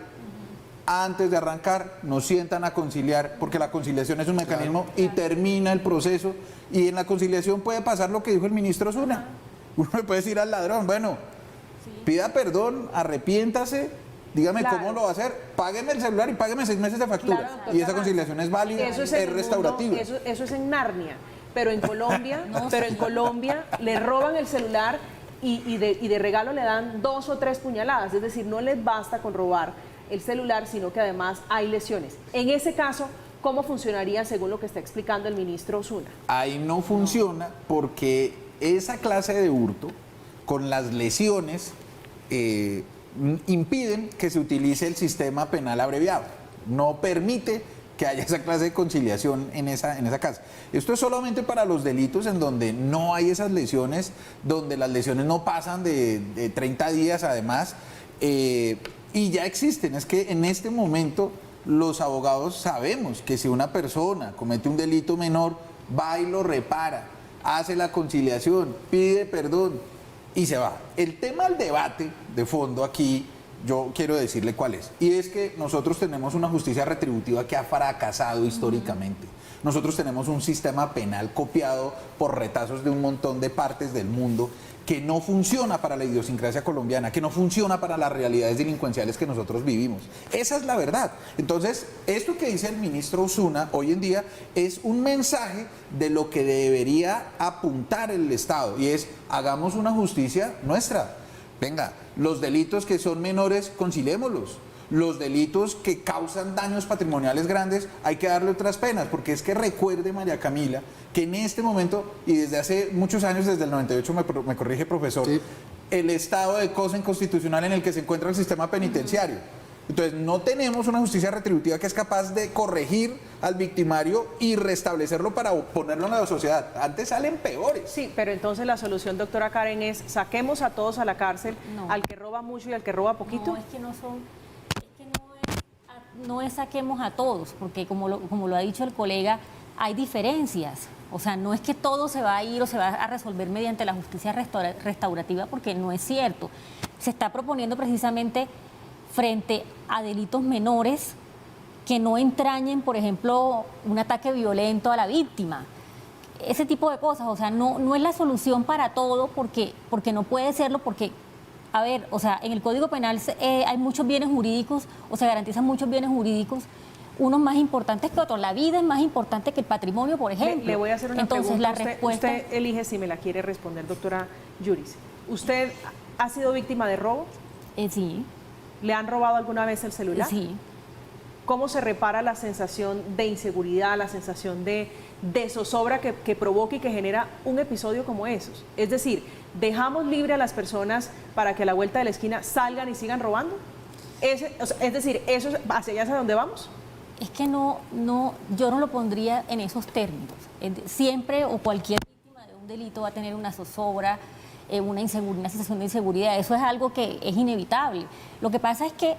Antes de arrancar, nos sientan a conciliar, porque la conciliación es un mecanismo y termina el proceso. Y en la conciliación puede pasar lo que dijo el ministro Osuna. Uno le puede decir al ladrón, bueno, pida perdón, arrepiéntase, dígame cómo lo va a hacer, págueme el celular y págueme 6 meses de factura. Y esa conciliación es válida, es restaurativa. Eso es en Narnia, pero en Colombia, le roban el celular y de regalo le dan 2 o 3 puñaladas. Es decir, no les basta con robar el celular, sino que además hay lesiones. En ese caso, ¿cómo funcionaría según lo que está explicando el ministro Osuna? Ahí no funciona porque esa clase de hurto, con las lesiones, impiden que se utilice el sistema penal abreviado. No permite que haya esa clase de conciliación en esa casa. Esto es solamente para los delitos en donde no hay esas lesiones, donde las lesiones no pasan de 30 días además, y ya existen. Es que en este momento los abogados sabemos que si una persona comete un delito menor, va y lo repara, hace la conciliación, pide perdón, y se va. El tema del debate de fondo aquí, yo quiero decirle cuál es. Y es que nosotros tenemos una justicia retributiva que ha fracasado históricamente. Nosotros tenemos un sistema penal copiado por retazos de un montón de partes del mundo que no funciona para la idiosincrasia colombiana, que no funciona para las realidades delincuenciales que nosotros vivimos. Esa es la verdad. Entonces, esto que dice el ministro Osuna hoy en día es un mensaje de lo que debería apuntar el Estado, y es: hagamos una justicia nuestra. Venga, los delitos que son menores, conciliémoslos. Los delitos que causan daños patrimoniales grandes, hay que darle otras penas, porque es que recuerde, María Camila, que en este momento, y desde hace muchos años, desde el 98, me corrige, profesor, sí, el estado de cosa inconstitucional en el que se encuentra el sistema penitenciario. Entonces, no tenemos una justicia retributiva que es capaz de corregir al victimario y restablecerlo para ponerlo en la sociedad. Antes salen peores. Sí, pero entonces la solución, doctora Karen, es: saquemos a todos a la cárcel, al que roba mucho y al que roba poquito. No, es que no es saquemos a todos, porque como lo ha dicho el colega, hay diferencias. O sea, no es que todo se va a ir o se va a resolver mediante la justicia restaurativa, porque no es cierto. Se está proponiendo precisamente frente a delitos menores que no entrañen, por ejemplo, un ataque violento a la víctima. Ese tipo de cosas, o sea, no es la solución para todo, porque no puede serlo, porque, a ver, o sea, en el Código Penal hay muchos bienes jurídicos, o se garantizan muchos bienes jurídicos, unos más importantes que otros. La vida es más importante que el patrimonio, por ejemplo. Le voy a hacer una Entonces, pregunta. la respuesta... Usted elige si me la quiere responder, doctora Yuris. ¿Usted ha sido víctima de robo? Sí. ¿Le han robado alguna vez el celular? Sí. ¿Cómo se repara la sensación de inseguridad, la sensación de zozobra que provoca y que genera un episodio como esos? Es decir, ¿dejamos libre a las personas para que a la vuelta de la esquina salgan y sigan robando? Es decir, ¿eso es hacia allá, hacia donde vamos? Es que yo no lo pondría en esos términos. Siempre o cualquier víctima de un delito va a tener una zozobra, una sensación de inseguridad. Eso es algo que es inevitable. Lo que pasa es que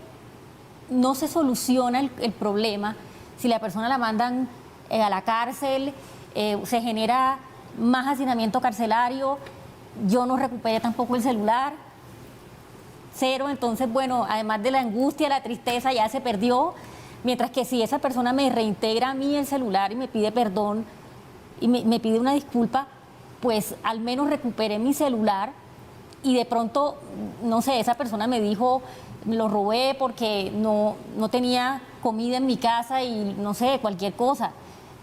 no se soluciona el problema si la persona la mandan a la cárcel, se genera más hacinamiento carcelario, yo no recuperé tampoco el celular, cero. Entonces, bueno, además de la angustia, la tristeza, ya se perdió. Mientras que si esa persona me reintegra a mí el celular y me pide perdón y me pide una disculpa, pues al menos recuperé mi celular. Y de pronto, no sé, esa persona me dijo: me lo robé porque no tenía comida en mi casa y no sé, cualquier cosa.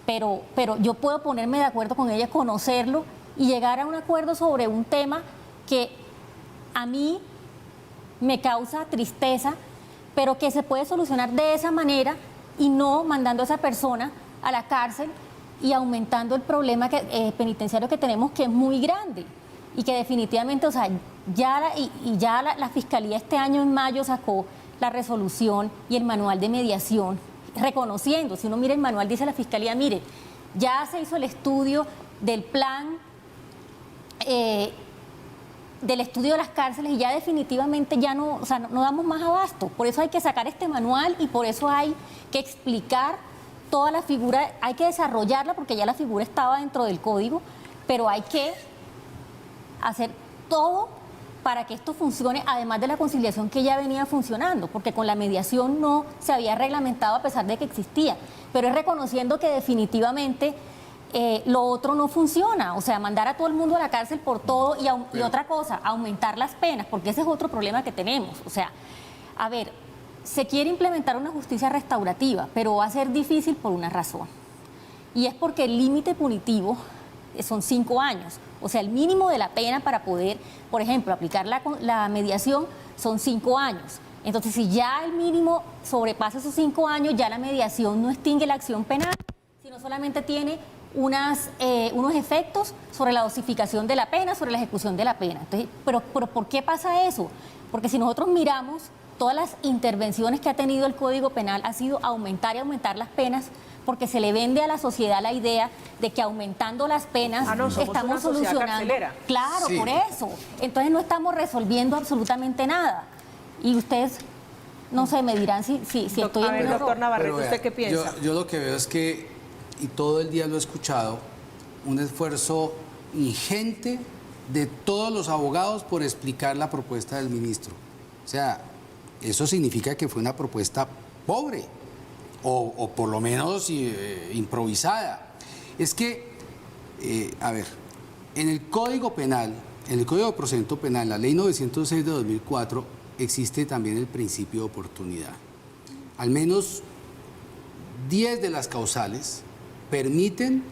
Pero yo puedo ponerme de acuerdo con ella, conocerlo y llegar a un acuerdo sobre un tema que a mí me causa tristeza, pero que se puede solucionar de esa manera y no mandando a esa persona a la cárcel y aumentando el problema penitenciario que tenemos, que es muy grande y que definitivamente, o sea, ya la Fiscalía este año en mayo sacó la resolución y el manual de mediación, reconociendo, si uno mira el manual, dice la Fiscalía: mire, ya se hizo el estudio del plan, del estudio de las cárceles, y ya definitivamente ya no damos más abasto. Por eso hay que sacar este manual y por eso hay que explicar toda la figura, hay que desarrollarla, porque ya la figura estaba dentro del código, pero hay que hacer todo para que esto funcione, además de la conciliación que ya venía funcionando, porque con la mediación no se había reglamentado a pesar de que existía, pero es reconociendo que definitivamente lo otro no funciona, o sea, mandar a todo el mundo a la cárcel por todo y otra cosa, aumentar las penas, porque ese es otro problema que tenemos. O sea, a ver, se quiere implementar una justicia restaurativa, pero va a ser difícil por una razón, y es porque el límite punitivo son 5 años, o sea, el mínimo de la pena para poder, por ejemplo, aplicar la mediación son 5 años. Entonces, si ya el mínimo sobrepasa esos 5 años, ya la mediación no extingue la acción penal, sino solamente tiene unos efectos sobre la dosificación de la pena, sobre la ejecución de la pena. Entonces, pero ¿por qué pasa eso? Porque si nosotros miramos, todas las intervenciones que ha tenido el Código Penal ha sido aumentar y aumentar las penas, porque se le vende a la sociedad la idea de que aumentando las penas estamos solucionando. Claro, sí. Por eso. Entonces no estamos resolviendo absolutamente nada. Y ustedes, no sé, me dirán si estoy en un error. Doctor Navarrete, ¿usted qué piensa? Yo lo que veo es que, y todo el día lo he escuchado, un esfuerzo ingente de todos los abogados por explicar la propuesta del ministro. O sea, eso significa que fue una propuesta pobre o por lo menos improvisada. Es que, a ver, en el Código Penal, en el Código de Procedimiento Penal, la Ley 906 de 2004, existe también el principio de oportunidad. Al menos 10 de las causales permiten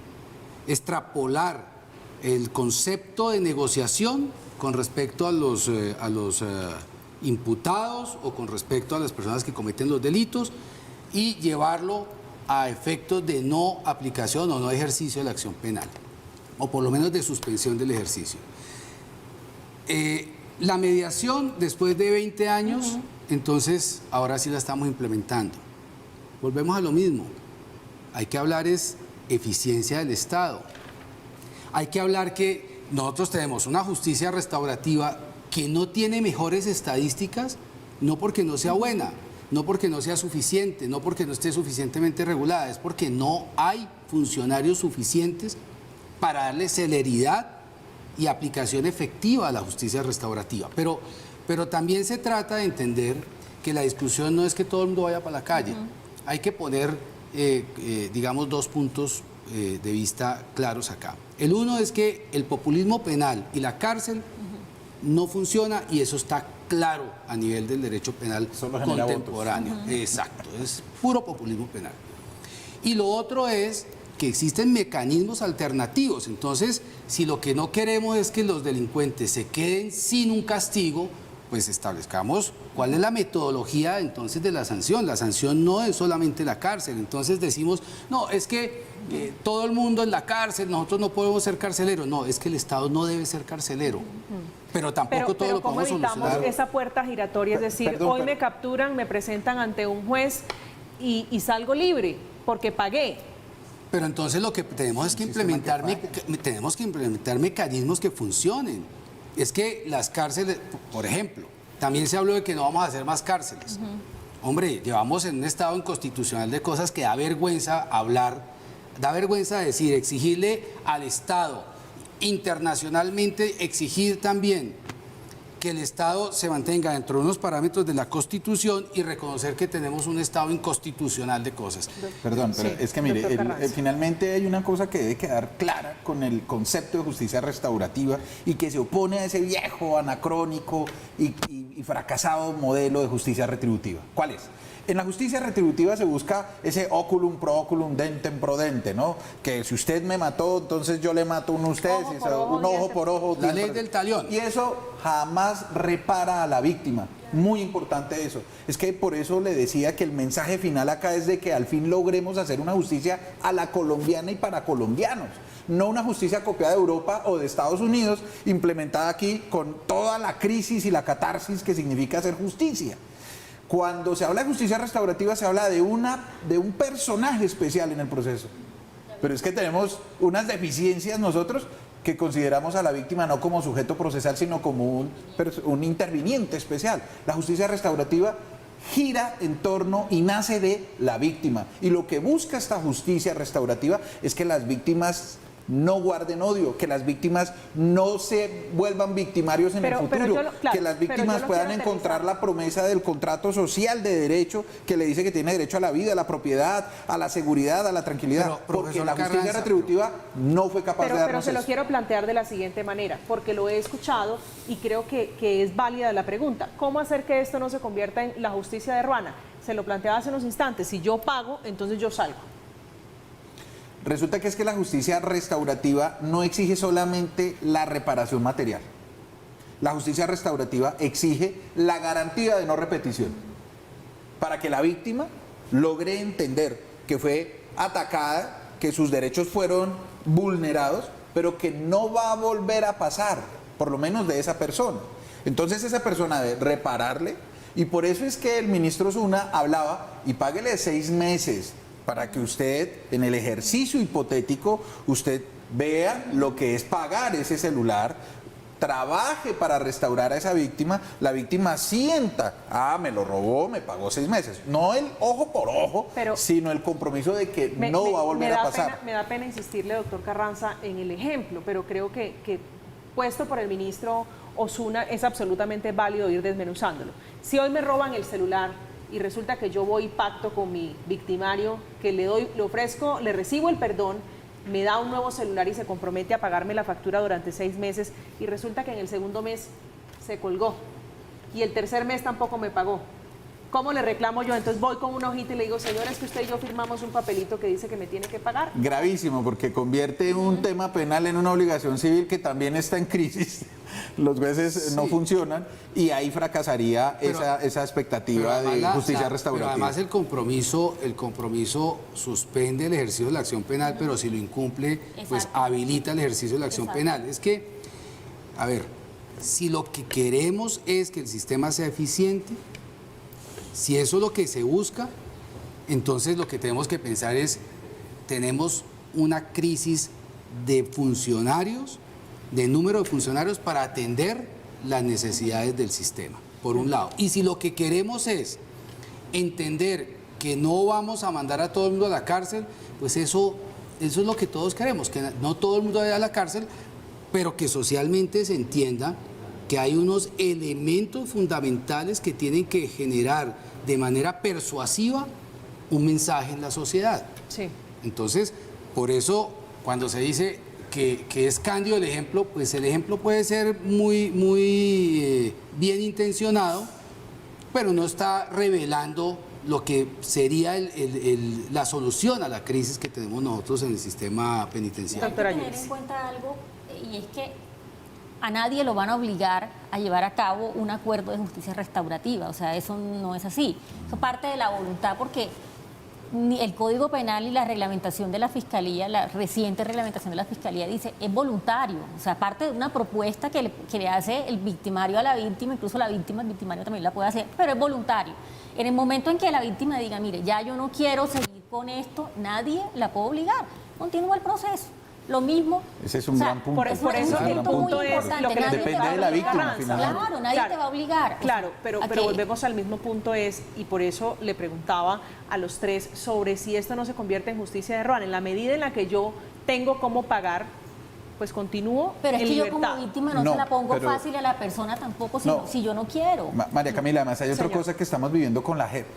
extrapolar el concepto de negociación con respecto a los imputados o con respecto a las personas que cometen los delitos y llevarlo a efectos de no aplicación o no ejercicio de la acción penal, o por lo menos de suspensión del ejercicio. La mediación, después de 20 años, entonces ahora sí la estamos implementando. Volvemos a lo mismo. Hay que hablar es eficiencia del Estado. Hay que hablar que nosotros tenemos una justicia restaurativa que no tiene mejores estadísticas, no porque no sea buena, no porque no sea suficiente, no porque no esté suficientemente regulada, es porque no hay funcionarios suficientes para darle celeridad y aplicación efectiva a la justicia restaurativa. Pero también se trata de entender que la discusión no es que todo el mundo vaya para la calle. Hay que poner, digamos, dos puntos de vista claros acá. El uno es que el populismo penal y la cárcel no funciona, y eso está claro a nivel del derecho penal contemporáneo. Exacto, es puro populismo penal. Y lo otro es que existen mecanismos alternativos. Entonces, si lo que no queremos es que los delincuentes se queden sin un castigo, pues establezcamos cuál es la metodología entonces de la sanción. La sanción no es solamente la cárcel. Entonces decimos, no, es que todo el mundo en la cárcel, nosotros no podemos ser carceleros. No, es que el Estado no debe ser carcelero. Pero tampoco todo lo podemos solucionar. ¿Cómo evitamos esa puerta giratoria? Es decir, hoy me capturan, me presentan ante un juez y salgo libre porque pagué. Pero entonces lo que tenemos es que implementar, mecanismos que funcionen. Es que las cárceles, por ejemplo, también se habló de que no vamos a hacer más cárceles. Hombre, llevamos en un estado inconstitucional de cosas que da vergüenza hablar, da vergüenza decir, exigirle al Estado, internacionalmente exigir también que el Estado se mantenga dentro de unos parámetros de la Constitución y reconocer que tenemos un Estado inconstitucional de cosas. Perdón, pero es que mire, finalmente hay una cosa que debe quedar clara con el concepto de justicia restaurativa y que se opone a ese viejo, anacrónico y fracasado modelo de justicia retributiva. ¿Cuál es? En la justicia retributiva se busca ese oculum pro oculum, dentem pro dente, ¿no? Que si usted me mató, entonces yo le mato uno a usted, un ojo por ojo. La ley del talión. Y eso jamás repara a la víctima. Muy importante eso. Es que por eso le decía que el mensaje final acá es de que al fin logremos hacer una justicia a la colombiana y para colombianos. No una justicia copiada de Europa o de Estados Unidos, implementada aquí con toda la crisis y la catarsis que significa hacer justicia. Cuando se habla de justicia restaurativa se habla de un personaje especial en el proceso. Pero es que tenemos unas deficiencias nosotros que consideramos a la víctima no como sujeto procesal, sino como un interviniente especial. La justicia restaurativa gira en torno y nace de la víctima. Y lo que busca esta justicia restaurativa es que las víctimas no guarden odio, que las víctimas no se vuelvan victimarios en el futuro, que las víctimas puedan encontrar la promesa del contrato social de derecho que le dice que tiene derecho a la vida, a la propiedad, a la seguridad, a la tranquilidad, porque la justicia retributiva no fue capaz de darnos Pero se lo eso. quiero plantear de la siguiente manera, porque lo he escuchado y creo que es válida la pregunta. ¿Cómo hacer que esto no se convierta en la justicia de Ruana? Se lo planteaba hace unos instantes, si yo pago, entonces yo salgo. Resulta que es que la justicia restaurativa no exige solamente la reparación material. La justicia restaurativa exige la garantía de no repetición, para que la víctima logre entender que fue atacada, que sus derechos fueron vulnerados, pero que no va a volver a pasar, por lo menos de esa persona. Entonces esa persona debe repararle, y por eso es que el ministro Zuna hablaba, y páguele 6 meses, para que usted, en el ejercicio hipotético, usted vea lo que es pagar ese celular, trabaje para restaurar a esa víctima, la víctima sienta, me lo robó, me pagó 6 meses. No el ojo por ojo, sino el compromiso de que no va a volver a pasar. Me da pena insistirle, doctor Carranza, en el ejemplo, pero creo que puesto por el ministro Osuna, es absolutamente válido ir desmenuzándolo. Si hoy me roban el celular y resulta que yo voy y pacto con mi victimario, que le ofrezco, le recibo el perdón, me da un nuevo celular y se compromete a pagarme la factura durante 6 meses y resulta que en el segundo mes se colgó y el tercer mes tampoco me pagó. ¿Cómo le reclamo yo? Entonces voy con una hojita y le digo, señora, es que usted y yo firmamos un papelito que dice que me tiene que pagar. Gravísimo, porque convierte un tema penal en una obligación civil que también está en crisis. Los jueces no funcionan y ahí fracasaría esa expectativa de justicia restaurativa. Pero además el compromiso suspende el ejercicio de la acción penal, pero si lo incumple, pues habilita el ejercicio de la acción penal. Es que, a ver, si lo que queremos es que el sistema sea eficiente, si eso es lo que se busca, entonces lo que tenemos que pensar es, tenemos una crisis de funcionarios, de número de funcionarios para atender las necesidades del sistema, por un lado. Y si lo que queremos es entender que no vamos a mandar a todo el mundo a la cárcel, pues eso es lo que todos queremos, que no todo el mundo vaya a la cárcel, pero que socialmente se entienda que hay unos elementos fundamentales que tienen que generar de manera persuasiva un mensaje en la sociedad. Sí. Entonces, por eso, cuando se dice que es cándido el ejemplo, pues el ejemplo puede ser muy bien intencionado, pero no está revelando lo que sería la solución a la crisis que tenemos nosotros en el sistema penitenciario. Hay que tener en cuenta algo, y es que a nadie lo van a obligar a llevar a cabo un acuerdo de justicia restaurativa, o sea, eso no es así. Eso parte de la voluntad, porque el Código Penal y la reglamentación de la Fiscalía, la reciente reglamentación de la Fiscalía dice, es voluntario, o sea, parte de una propuesta que le hace el victimario a la víctima, incluso la víctima, el victimario también la puede hacer, pero es voluntario. En el momento en que la víctima diga, mire, ya yo no quiero seguir con esto, nadie la puede obligar, continúa el proceso. Lo mismo. Ese es un gran punto. Por eso el punto es lo que depende de la víctima, finalmente. Claro, nadie te va a obligar. Claro, pero volvemos al mismo punto y por eso le preguntaba a los tres sobre si esto no se convierte en justicia de Ruan. En la medida en la que yo tengo cómo pagar, pues continúo pero es que libertad. yo como víctima no se la pongo fácil a la persona tampoco si yo no quiero. María Camila, además hay otra cosa que estamos viviendo con la JEP.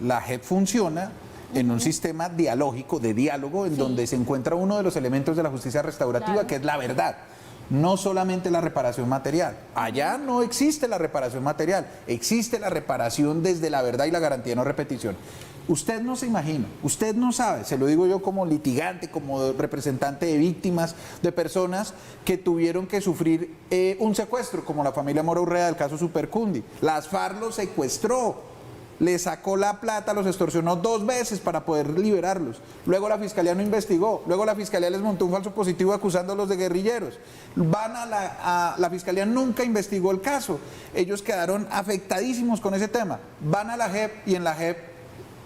La JEP funciona en un sistema dialógico, de diálogo, en donde se encuentra uno de los elementos de la justicia restaurativa, que es la verdad. No solamente la reparación material. Allá no existe la reparación material, existe la reparación desde la verdad y la garantía de no repetición. Usted no se imagina, usted no sabe, se lo digo yo como litigante, como representante de víctimas, de personas que tuvieron que sufrir un secuestro, como la familia Mora Urrea del caso Supercundi. Las FARC los secuestró, le sacó la plata, los extorsionó 2 veces para poder liberarlos. Luego la fiscalía no investigó, luego la fiscalía les montó un falso positivo acusándolos de guerrilleros. Van la fiscalía nunca investigó el caso. Ellos quedaron afectadísimos con ese tema. Van a la JEP y en la JEP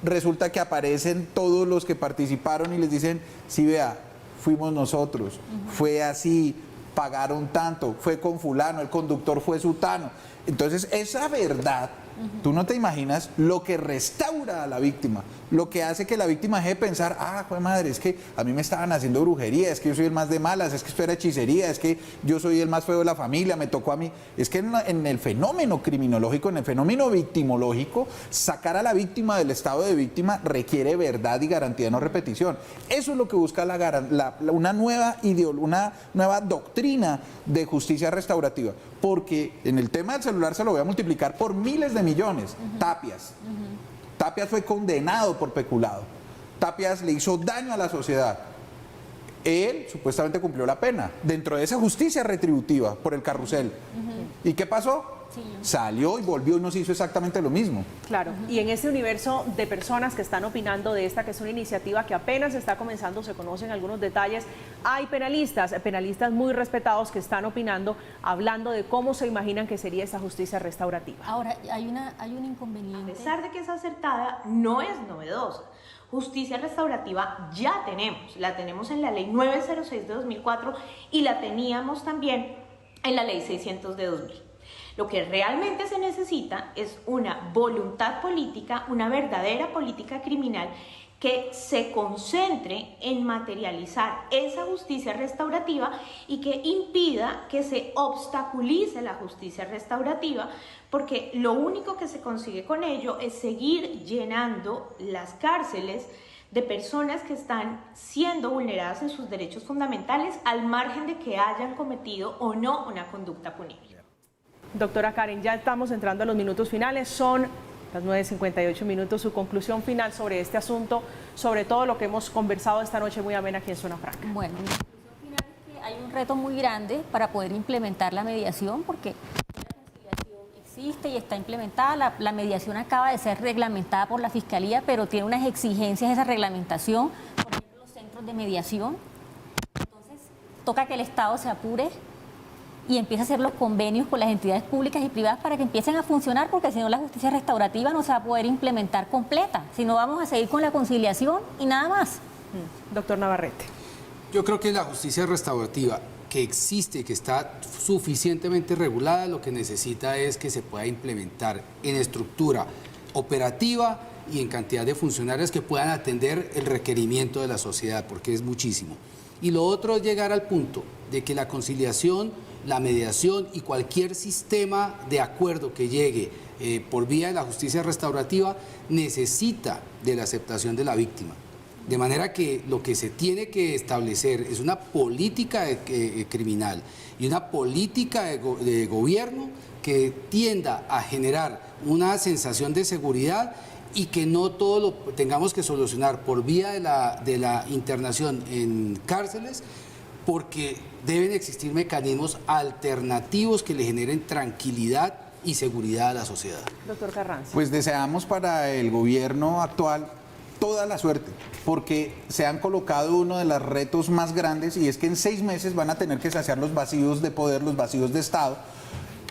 resulta que aparecen todos los que participaron y les dicen, sí, vea, fuimos nosotros, fue así, pagaron tanto, fue con fulano, el conductor fue sutano. Entonces esa verdad, tú no te imaginas lo que restaura a la víctima, lo que hace que la víctima deje de pensar, joder madre, es que a mí me estaban haciendo brujería, es que yo soy el más de malas, es que esto era hechicería, es que yo soy el más feo de la familia, me tocó a mí. Es que en el fenómeno criminológico, en el fenómeno victimológico, sacar a la víctima del estado de víctima requiere verdad y garantía de no repetición. Eso es lo que busca una nueva doctrina de justicia restaurativa, porque en el tema del celular se lo voy a multiplicar por miles de millones. Tapias. Tapias fue condenado por peculado. Tapias le hizo daño a la sociedad. Él supuestamente cumplió la pena dentro de esa justicia retributiva por el carrusel. ¿Y qué pasó? Sí. Salió y volvió y nos hizo exactamente lo mismo. Claro, y en ese universo de personas que están opinando de esta, que es una iniciativa que apenas está comenzando, se conocen algunos detalles, hay penalistas muy respetados que están opinando, hablando de cómo se imaginan que sería esa justicia restaurativa. Ahora, hay un inconveniente. A pesar de que es acertada, no es novedosa. Justicia restaurativa ya tenemos, la tenemos en la ley 906 de 2004 y la teníamos también en la ley 600 de 2000. Lo que realmente se necesita es una voluntad política, una verdadera política criminal que se concentre en materializar esa justicia restaurativa y que impida que se obstaculice la justicia restaurativa, porque lo único que se consigue con ello es seguir llenando las cárceles de personas que están siendo vulneradas en sus derechos fundamentales al margen de que hayan cometido o no una conducta punible. Doctora Karen, ya estamos entrando a los minutos finales, son las 9:58 minutos, su conclusión final sobre este asunto, sobre todo lo que hemos conversado esta noche muy amena aquí en Zona Franca. Bueno, mi conclusión final es que hay un reto muy grande para poder implementar la mediación, porque la conciliación existe y está implementada, la mediación acaba de ser reglamentada por la Fiscalía, pero tiene unas exigencias esa reglamentación, por ejemplo, los centros de mediación. Entonces, toca que el Estado se apure y empieza a hacer los convenios con las entidades públicas y privadas para que empiecen a funcionar, porque si no la justicia restaurativa no se va a poder implementar completa, si no vamos a seguir con la conciliación y nada más. Doctor Navarrete. Yo creo que la justicia restaurativa que existe, que está suficientemente regulada, lo que necesita es que se pueda implementar en estructura operativa y en cantidad de funcionarios que puedan atender el requerimiento de la sociedad, porque es muchísimo. Y lo otro es llegar al punto de que la conciliación, la mediación y cualquier sistema de acuerdo que llegue por vía de la justicia restaurativa necesita de la aceptación de la víctima. De manera que lo que se tiene que establecer es una política criminal y una política de gobierno que tienda a generar una sensación de seguridad y que no todo lo tengamos que solucionar por vía de la internación en cárceles, porque deben existir mecanismos alternativos que le generen tranquilidad y seguridad a la sociedad. Doctor Carranza. Pues deseamos para el gobierno actual toda la suerte, porque se han colocado uno de los retos más grandes, y es que en 6 meses van a tener que saciar los vacíos de poder, los vacíos de Estado,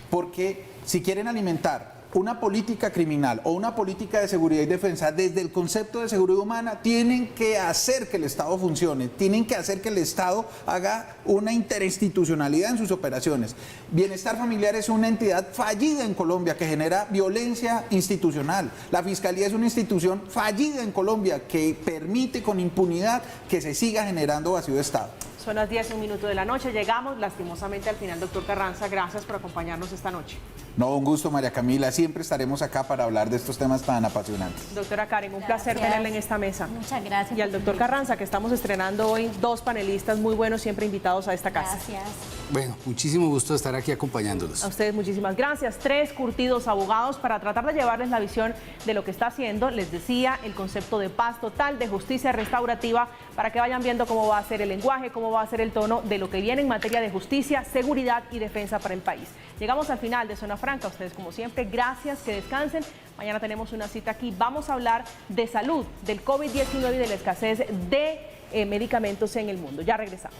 porque si quieren alimentar una política criminal o una política de seguridad y defensa desde el concepto de seguridad humana, tienen que hacer que el Estado funcione, tienen que hacer que el Estado haga una interinstitucionalidad en sus operaciones. Bienestar Familiar es una entidad fallida en Colombia que genera violencia institucional. La Fiscalía es una institución fallida en Colombia que permite con impunidad que se siga generando vacío de Estado. Son las 10:01 de la noche, llegamos lastimosamente al final. Doctor Carranza, gracias por acompañarnos esta noche. No, un gusto, María Camila, siempre estaremos acá para hablar de estos temas tan apasionantes. Doctora Karen, un placer tenerla en esta mesa. Muchas gracias. Y al doctor Carranza, que estamos estrenando hoy 2 panelistas muy buenos, siempre invitados a esta casa. Gracias. Bueno, muchísimo gusto estar aquí acompañándolos. A ustedes muchísimas gracias. 3 curtidos abogados para tratar de llevarles la visión de lo que está haciendo, les decía, el concepto de paz total, de justicia restaurativa, para que vayan viendo cómo va a ser el lenguaje, cómo va a ser el tono de lo que viene en materia de justicia, seguridad y defensa para el país. Llegamos al final de Zona Franca. Ustedes, como siempre, gracias, que descansen. Mañana tenemos una cita aquí. Vamos a hablar de salud, del COVID-19 y de la escasez de medicamentos en el mundo. Ya regresamos.